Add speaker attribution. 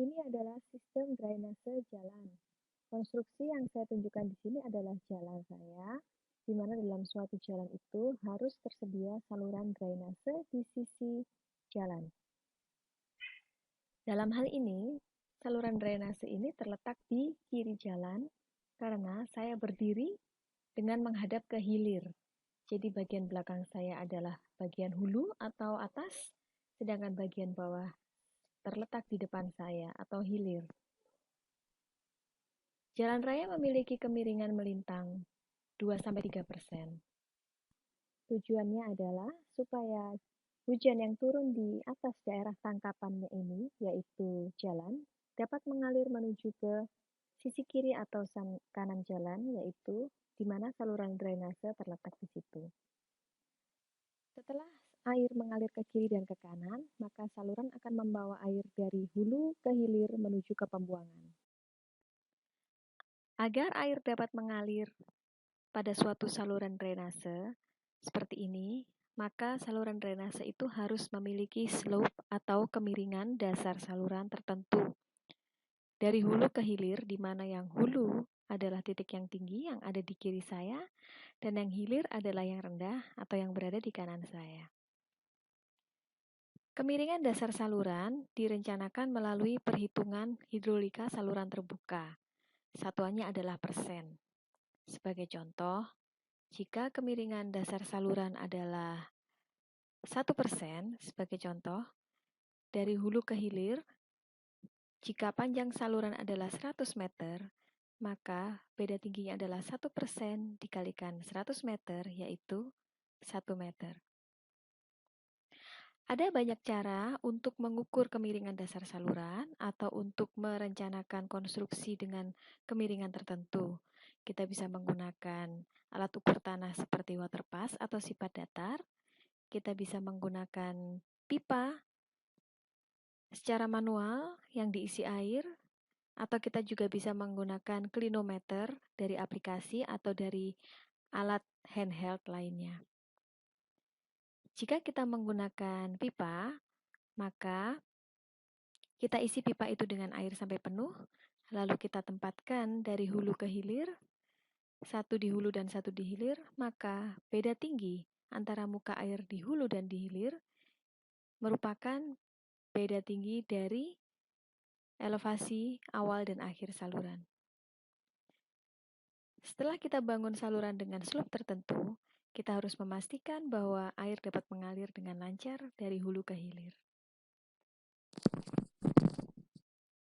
Speaker 1: Ini adalah sistem drainase jalan. Konstruksi yang saya tunjukkan di sini adalah jalan raya, di mana dalam suatu jalan itu harus tersedia saluran drainase di sisi jalan. Dalam hal ini, saluran drainase ini terletak di kiri jalan karena saya berdiri dengan menghadap ke hilir. Jadi bagian belakang saya adalah bagian hulu atau atas, sedangkan bagian bawah terletak di depan saya atau hilir. Jalan raya memiliki kemiringan melintang 2-3%. Tujuannya adalah supaya hujan yang turun di atas daerah tangkapannya ini, yaitu jalan, dapat mengalir menuju ke sisi kiri atau kanan jalan, yaitu di mana saluran drainase terletak di situ. Setelah air mengalir ke kiri dan ke kanan, maka saluran akan membawa air dari hulu ke hilir menuju ke pembuangan. Agar air dapat mengalir pada suatu saluran drainase seperti ini, maka saluran drainase itu harus memiliki slope atau kemiringan dasar saluran tertentu. Dari hulu ke hilir, di mana yang hulu adalah titik yang tinggi yang ada di kiri saya, dan yang hilir adalah yang rendah atau yang berada di kanan saya. Kemiringan dasar saluran direncanakan melalui perhitungan hidrolika saluran terbuka. Satuannya adalah persen. Sebagai contoh, jika kemiringan dasar saluran adalah 1%, sebagai contoh, dari hulu ke hilir, jika panjang saluran adalah 100 meter, maka beda tingginya adalah 1% dikalikan 100 meter, yaitu 1 meter. Ada banyak cara untuk mengukur kemiringan dasar saluran atau untuk merencanakan konstruksi dengan kemiringan tertentu. Kita bisa menggunakan alat ukur tanah seperti waterpass atau sifat datar. Kita bisa menggunakan pipa secara manual yang diisi air, atau kita juga bisa menggunakan clinometer dari aplikasi atau dari alat handheld lainnya. Jika kita menggunakan pipa, maka kita isi pipa itu dengan air sampai penuh, lalu kita tempatkan dari hulu ke hilir, satu di hulu dan satu di hilir, maka beda tinggi antara muka air di hulu dan di hilir merupakan beda tinggi dari elevasi awal dan akhir saluran. Setelah kita bangun saluran dengan slope tertentu, kita harus memastikan bahwa air dapat mengalir dengan lancar dari hulu ke hilir.